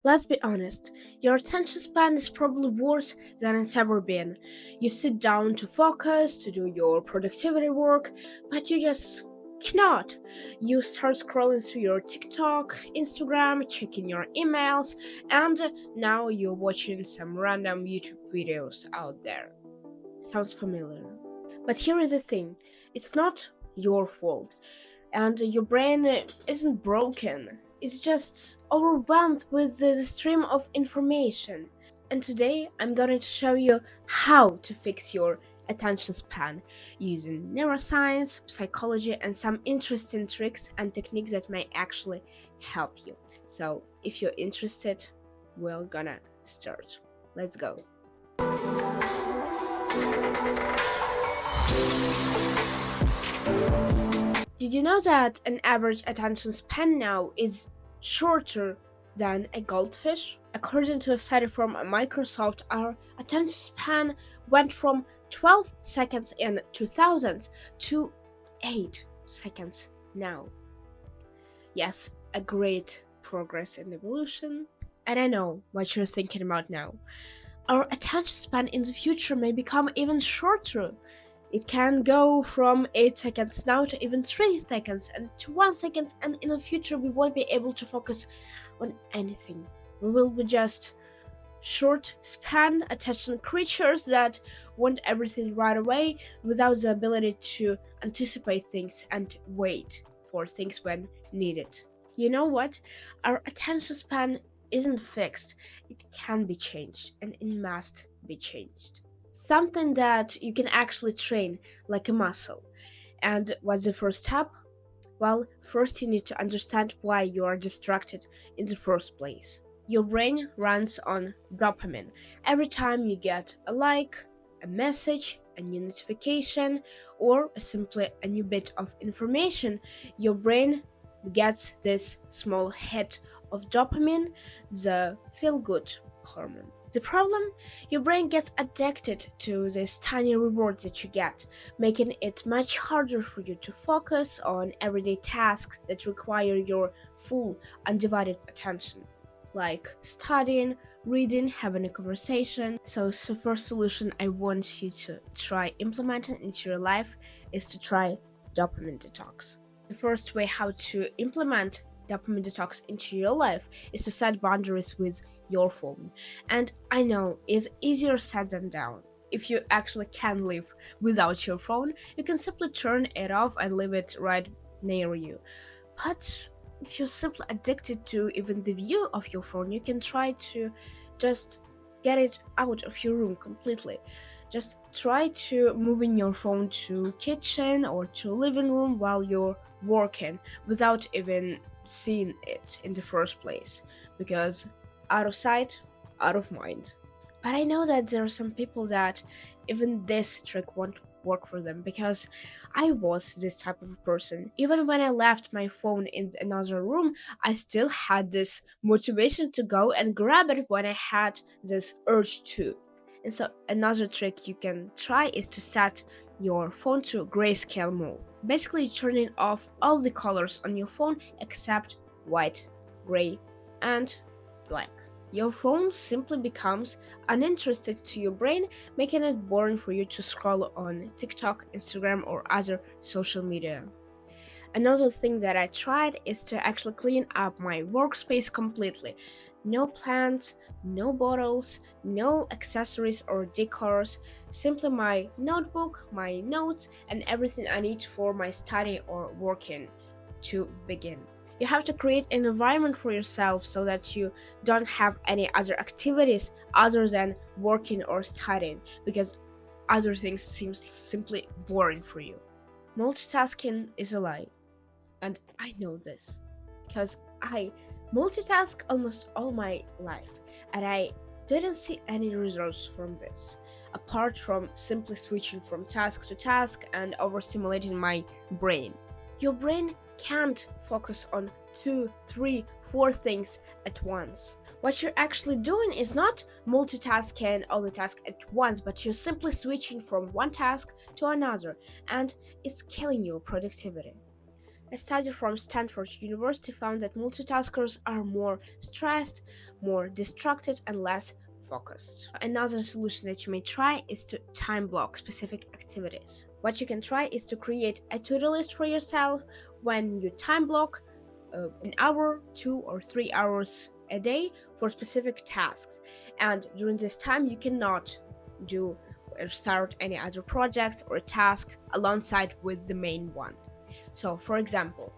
Let's be honest, your attention span is probably worse than it's ever been. You sit down to focus, to do your productivity work, but you just cannot. You start scrolling through your TikTok, Instagram, checking your emails, and now you're watching some random YouTube videos out there. Sounds familiar. But here is the thing, it's not your fault, and your brain isn't broken. It's just overwhelmed with the stream of information. And today I'm going to show you how to fix your attention span using neuroscience, psychology, and some interesting tricks and techniques that may actually help you. So, if you're interested, we're gonna start. Let's go. Did you know that an average attention span now is shorter than a goldfish? According to a study from Microsoft, our attention span went from 12 seconds in 2000 to 8 seconds now. Yes, a great progress in evolution. And I know what you're thinking about now. Our attention span in the future may become even shorter. It can go from 8 seconds now to even 3 seconds and to 1 second, and in the future we won't be able to focus on anything. We will be just short span attention creatures that want everything right away without the ability to anticipate things and wait for things when needed. You know what? Our attention span isn't fixed. It can be changed and it must be changed. Something that you can actually train like a muscle. And what's the first step? Well, first you need to understand why you are distracted in the first place. Your brain runs on dopamine. Every time you get a like, a message, a new notification, or simply a new bit of information, your brain gets this small hit of dopamine, the feel good hormone. The problem? Your brain gets addicted to this tiny reward that you get, making it much harder for you to focus on everyday tasks that require your full, undivided attention, like studying, reading, having a conversation. So first solution I want you to try implementing into your life is to try dopamine detox. The first way how to implement dopamine detox into your life is to set boundaries with your phone. And I know it's easier said than done. If you actually can live without your phone, you can simply turn it off and leave it right near you. But if you're simply addicted to even the view of your phone, you can try to just get it out of your room completely. Just try to moving your phone to kitchen or to living room while you're working without even seeing it in the first place, because out of sight, out of mind. But I know that there are some people that even this trick won't work for them, because I was this type of a person. Even when I left my phone in another room, I still had this motivation to go and grab it when I had this urge to. And so another trick you can try is to set your phone to grayscale mode. Basically turning off all the colors on your phone except white, gray, and black. Your phone simply becomes uninterested to your brain, making it boring for you to scroll on TikTok, Instagram, or other social media. Another thing that I tried is to actually clean up my workspace completely. No plants, no bottles, no accessories or decors, simply my notebook, my notes, and everything I need for my study or working to begin. You have to create an environment for yourself so that you don't have any other activities other than working or studying, because other things seem simply boring for you. Multitasking is a lie. And I know this because I multitask almost all my life, and I didn't see any results from this, apart from simply switching from task to task and overstimulating my brain. Your brain can't focus on 2, 3, 4 things at once. What you're actually doing is not multitasking all the tasks at once, but you're simply switching from one task to another, and it's killing your productivity. A study from Stanford University found that multitaskers are more stressed, more distracted, and less focused. Another solution that you may try is to time block specific activities. What you can try is to create a to-do list for yourself when you time block an hour, 2 or 3 hours a day for specific tasks. And during this time, you cannot do or start any other projects or task alongside with the main one. So, for example,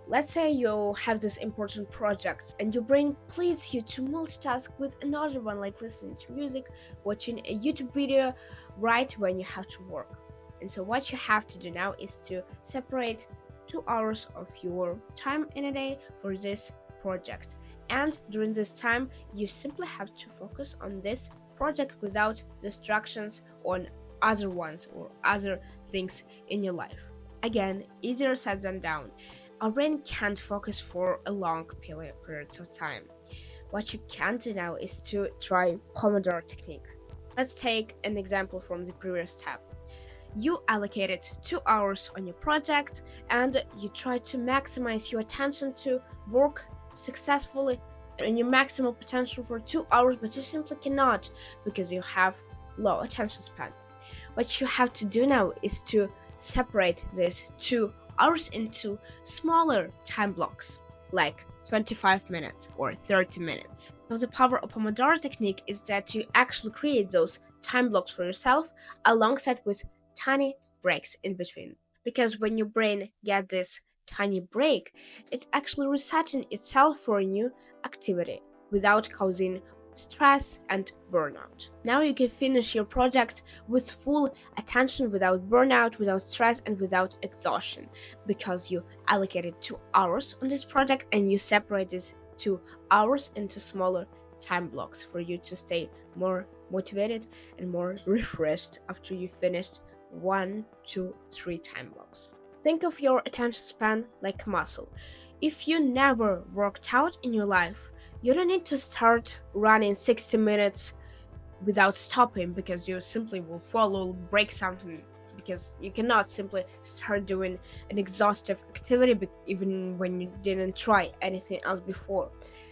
let's say you have this important project and your brain pleads you to multitask with another one, like listening to music, watching a YouTube video right when you have to work. And so what you have to do now is to separate 2 hours of your time in a day for this project. And during this time, you simply have to focus on this project without distractions on other ones or other things in your life. Again, easier said than done. Our brain can't focus for a long periods of time. What you can do now is to try Pomodoro technique. Let's take an example from the previous step. You allocated 2 hours on your project and you try to maximize your attention to work successfully and your maximal potential for 2 hours, but you simply cannot because you have low attention span. What you have to do now is to separate these 2 hours into smaller time blocks, like 25 minutes or 30 minutes. So the power of Pomodoro technique is that you actually create those time blocks for yourself alongside with tiny breaks in between. Because when your brain gets this tiny break, it's actually resetting itself for a new activity without causing stress and burnout. Now you can finish your project with full attention without burnout, without stress, and without exhaustion because you allocated 2 hours on this project and you separate these 2 hours into smaller time blocks for you to stay more motivated and more refreshed after you finished 1, 2, 3 time blocks. Think of your attention span like a muscle. If you never worked out in your life, you don't need to start running 60 minutes without stopping because you simply will fall or break something, because you cannot simply start doing an exhaustive activity even when you didn't try anything else before.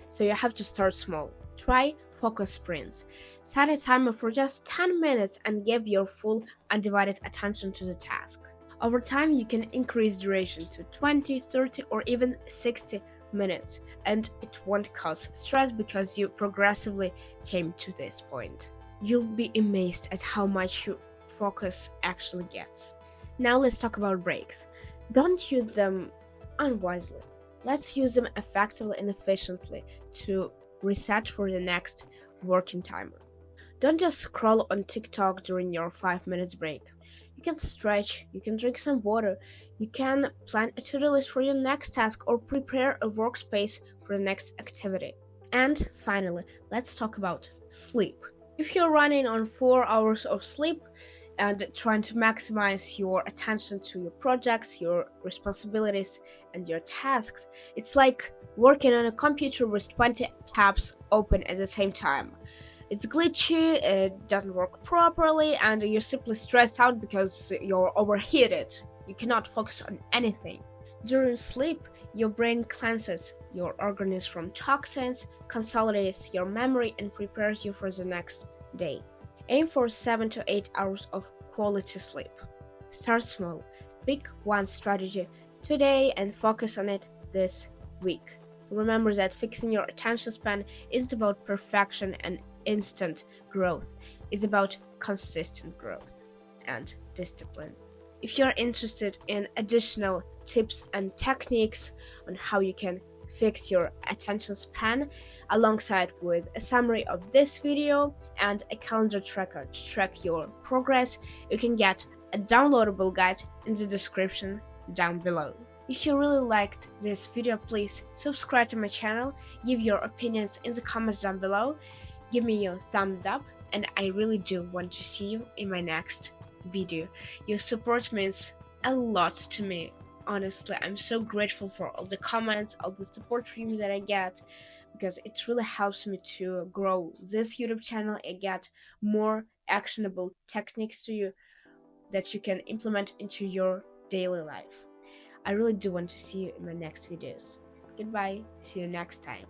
So you have to start small. Try focus sprints. Set a timer for just 10 minutes and give your full undivided attention to the task. Over time, you can increase duration to 20, 30, or even 60 minutes, and it won't cause stress because you progressively came to this point. You'll be amazed at how much your focus actually gets. Now let's talk about breaks. Don't use them unwisely. Let's use them effectively and efficiently to reset for the next working timer. Don't just scroll on TikTok during your 5 minutes break. You can stretch, you can drink some water, you can plan a to-do list for your next task or prepare a workspace for the next activity. And finally, let's talk about sleep. If you're running on 4 hours of sleep and trying to maximize your attention to your projects, your responsibilities, and your tasks, it's like working on a computer with 20 tabs open at the same time. It's glitchy, it doesn't work properly, and you're simply stressed out because you're overheated. You cannot focus on anything. During sleep, your brain cleanses your organism from toxins, consolidates your memory, and prepares you for the next day. Aim for 7 to 8 hours of quality sleep. Start small. Pick one strategy today and focus on it this week. Remember that fixing your attention span isn't about perfection and instant growth. It's about consistent growth and discipline. If you're interested in additional tips and techniques on how you can fix your attention span, alongside with a summary of this video and a calendar tracker to track your progress, you can get a downloadable guide in the description down below. If you really liked this video, please subscribe to my channel, give your opinions in the comments down below, give me your thumbs up, and I really do want to see you in my next video. Your support means a lot to me. Honestly, I'm so grateful for all the comments, all the support from you that I get, because it really helps me to grow this YouTube channel and get more actionable techniques to you that you can implement into your daily life. I really do want to see you in my next videos. Goodbye. See you next time.